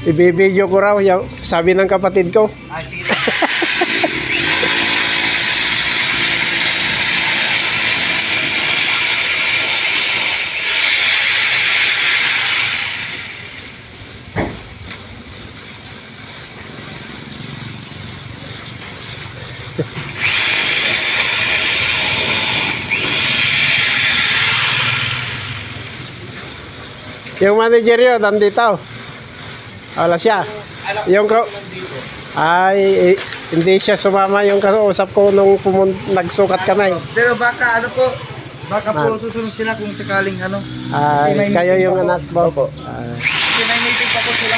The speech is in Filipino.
Ibibideo ko raw, sabi ng kapatid ko. Ah, sige. Yung manager yun, nandito. Wala siya. Yung ay, hindi siya sumama yung kausap ko nung nagsukat kami. Pero baka ano po, baka po susunod sila kung sakaling ano. Ay, kayo yung anak mo. Kasi may meeting pa po sila.